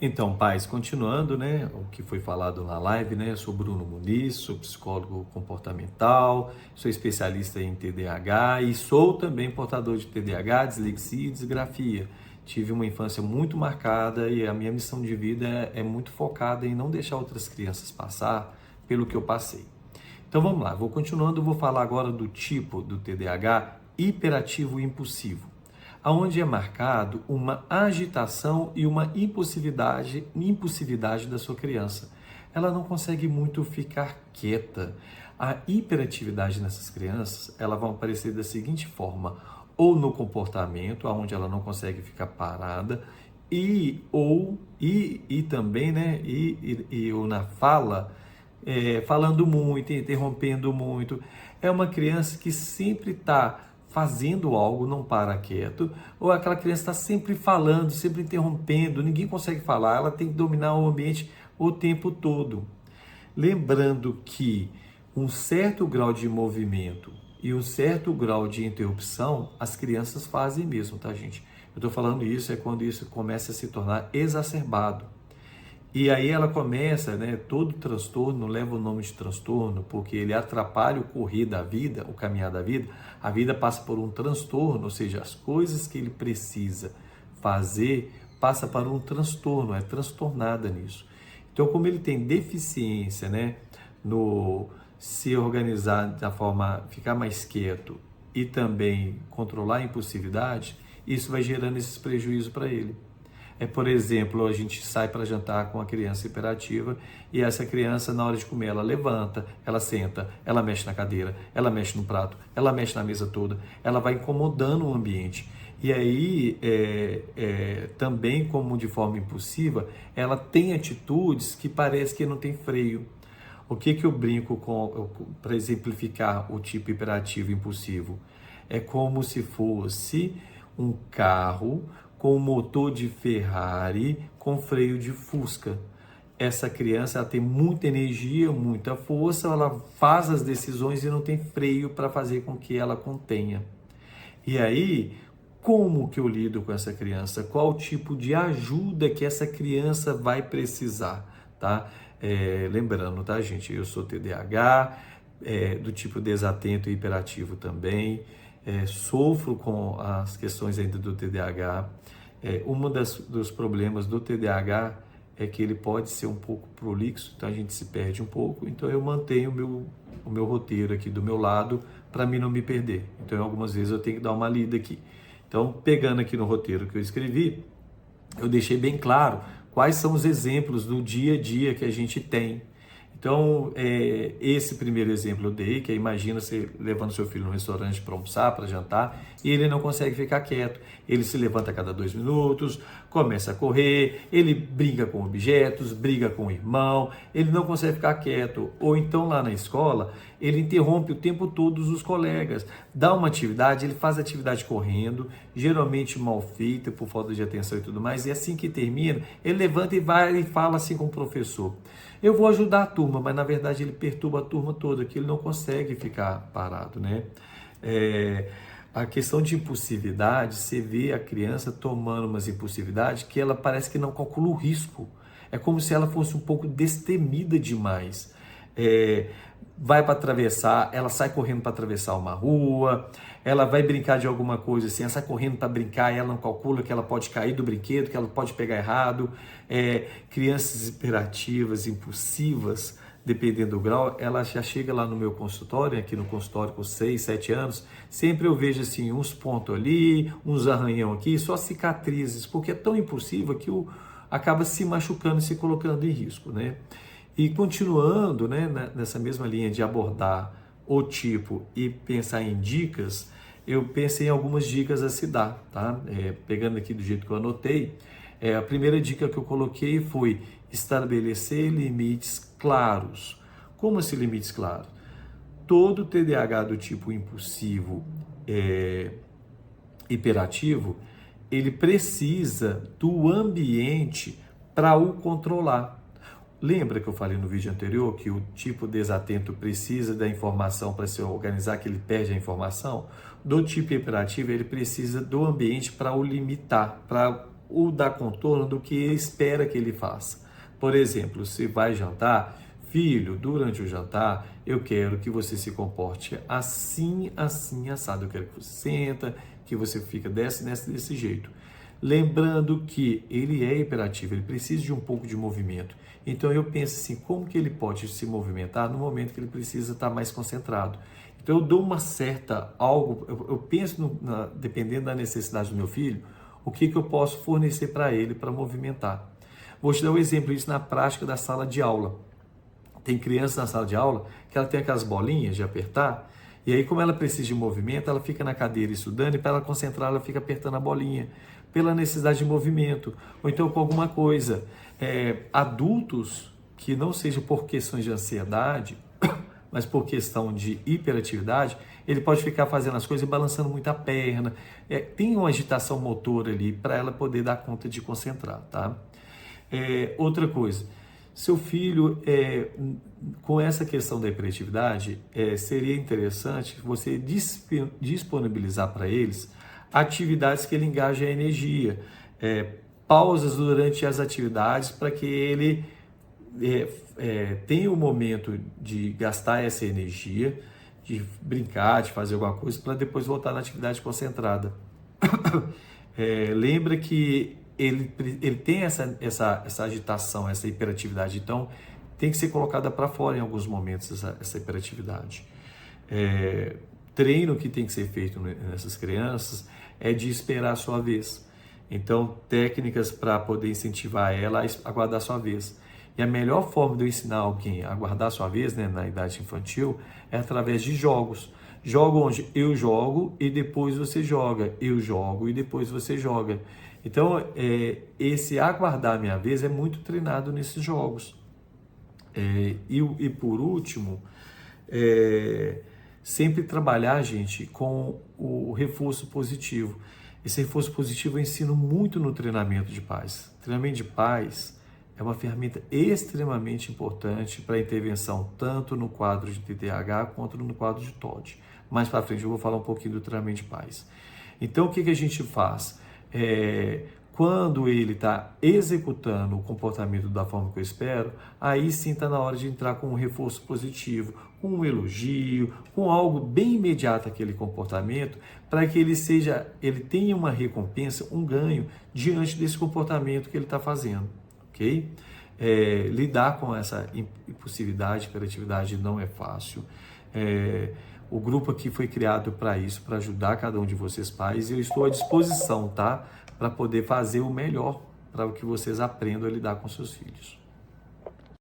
Então, pais, continuando, né, o que foi falado na live, né, eu sou Bruno Muniz, sou psicólogo comportamental, sou especialista em TDAH e sou também portador de TDAH, dislexia e disgrafia. Tive uma infância muito marcada e a minha missão de vida é muito focada em não deixar outras crianças passar pelo que eu passei. Então vamos lá, vou continuando, vou falar agora do tipo do TDAH hiperativo e impulsivo, aonde é marcado uma agitação e uma impulsividade da sua criança. Ela não consegue muito ficar quieta. A hiperatividade nessas crianças, ela vai aparecer da seguinte forma: ou no comportamento, aonde ela não consegue ficar parada, e também, né, ou na fala, falando muito, interrompendo muito. É uma criança que sempre está fazendo algo, não para quieto, ou aquela criança está sempre falando, sempre interrompendo, ninguém consegue falar, ela tem que dominar o ambiente o tempo todo. Lembrando que um certo grau de movimento e um certo grau de interrupção, as crianças fazem mesmo, tá, gente? Eu estou falando isso é quando isso começa a se tornar exacerbado. E aí ela começa, né, todo transtorno leva o nome de transtorno, porque ele atrapalha o correr da vida, o caminhar da vida. A vida passa por um transtorno, ou seja, as coisas que ele precisa fazer passa para um transtorno, é transtornada nisso. Então, como ele tem deficiência, né, no se organizar da forma, ficar mais quieto e também controlar a impulsividade, isso vai gerando esses prejuízos para ele. Por exemplo, a gente sai para jantar com a criança hiperativa e essa criança, na hora de comer, ela levanta, ela senta, ela mexe na cadeira, ela mexe no prato, ela mexe na mesa toda, ela vai incomodando o ambiente. E aí, também como de forma impulsiva, ela tem atitudes que parece que não tem freio. O que eu brinco para exemplificar o tipo hiperativo impulsivo? É como se fosse um carro com motor de Ferrari, com freio de Fusca. Essa criança ela tem muita energia, muita força, ela faz as decisões e não tem freio para fazer com que ela contenha. E aí, como que eu lido com essa criança? Qual tipo de ajuda que essa criança vai precisar, tá? Lembrando, tá, gente? Eu sou TDAH, do tipo desatento e hiperativo também, sofro com as questões ainda do TDAH. Dos problemas do TDAH é que ele pode ser um pouco prolixo, então a gente se perde um pouco, então eu mantenho o meu roteiro aqui do meu lado para mim não me perder. Então algumas vezes eu tenho que dar uma lida aqui. Então, pegando aqui no roteiro que eu escrevi, eu deixei bem claro quais são os exemplos do dia a dia que a gente tem. Então, esse primeiro exemplo eu dei, que é imagina você levando seu filho no restaurante para almoçar, para jantar, e ele não consegue ficar quieto. Ele se levanta a cada 2 minutos, começa a correr, ele briga com objetos, briga com o irmão, ele não consegue ficar quieto. Ou então lá na escola, ele interrompe o tempo todo os colegas. Dá uma atividade, ele faz a atividade correndo, geralmente mal feita, por falta de atenção e tudo mais, e assim que termina, ele levanta e vai e fala assim com o professor: eu vou ajudar a turma, mas na verdade ele perturba a turma toda, que ele não consegue ficar parado, né? A questão de impulsividade, você vê a criança tomando umas impulsividades que ela parece que não calcula o risco. É como se ela fosse um pouco destemida demais. Vai para atravessar, ela sai correndo para atravessar uma rua, ela vai brincar de alguma coisa assim, ela sai correndo para brincar e ela não calcula que ela pode cair do brinquedo, que ela pode pegar errado. Crianças hiperativas, impulsivas, dependendo do grau, ela já chega lá no meu consultório, aqui no consultório com 6, 7 anos, sempre eu vejo assim, uns pontos ali, uns arranhão aqui, só cicatrizes, porque é tão impulsiva que acaba se machucando e se colocando em risco, né? E continuando, né, nessa mesma linha de abordar o tipo e pensar em dicas, eu pensei em algumas dicas a se dar, tá? Pegando aqui do jeito que eu anotei, a primeira dica que eu coloquei foi estabelecer limites claros. Como assim limites claros? Todo TDAH do tipo impulsivo, hiperativo, ele precisa do ambiente para o controlar. Lembra que eu falei no vídeo anterior que o tipo desatento precisa da informação para se organizar, que ele perde a informação? Do tipo hiperativo, ele precisa do ambiente para o limitar, para o dar contorno do que ele espera que ele faça. Por exemplo, se vai jantar, filho, durante o jantar, eu quero que você se comporte assim, assim, assado. Eu quero que você senta, que você fica desse jeito. Lembrando que ele é hiperativo, ele precisa de um pouco de movimento. Então eu penso assim, como que ele pode se movimentar no momento que ele precisa estar mais concentrado? Então eu dou uma certa algo, eu penso, dependendo da necessidade do meu filho, o que eu posso fornecer para ele para movimentar. Vou te dar um exemplo disso na prática da sala de aula. Tem criança na sala de aula que ela tem aquelas bolinhas de apertar, e aí como ela precisa de movimento, ela fica na cadeira estudando, e para ela concentrar, ela fica apertando a bolinha, pela necessidade de movimento, ou então com alguma coisa. Adultos que não sejam por questões de ansiedade, mas por questão de hiperatividade, ele pode ficar fazendo as coisas e balançando muito a perna. Tem uma agitação motora ali para ela poder dar conta de concentrar, tá? Outra coisa, seu filho, com essa questão da hiperatividade, seria interessante você disponibilizar para eles atividades que ele engaje a energia, pausas durante as atividades para que ele tenha o momento de gastar essa energia, de brincar, de fazer alguma coisa, para depois voltar na atividade concentrada. Lembra que ele tem essa agitação, essa hiperatividade, então tem que ser colocada para fora em alguns momentos essa hiperatividade. Treino que tem que ser feito nessas crianças é de esperar a sua vez. Então, técnicas para poder incentivar ela a aguardar a sua vez. E a melhor forma de eu ensinar alguém a aguardar a sua vez, né, na idade infantil, é através de jogos. Jogo onde eu jogo e depois você joga. Eu jogo e depois você joga. Então, esse aguardar a minha vez é muito treinado nesses jogos. E por último, sempre trabalhar, gente, com o reforço positivo. Esse reforço positivo eu ensino muito no treinamento de pais. Treinamento de pais é uma ferramenta extremamente importante para a intervenção, tanto no quadro de TDAH quanto no quadro de TOD. Mais para frente eu vou falar um pouquinho do treinamento de pais. Então, o que a gente faz? Quando ele está executando o comportamento da forma que eu espero, aí sim está na hora de entrar com um reforço positivo, com um elogio, com algo bem imediato àquele comportamento, para que ele tenha uma recompensa, um ganho diante desse comportamento que ele está fazendo, ok? Lidar com essa impulsividade, hiperatividade não é fácil. O grupo aqui foi criado para isso, para ajudar cada um de vocês pais, e eu estou à disposição, tá? Para poder fazer o melhor para que vocês aprendam a lidar com seus filhos.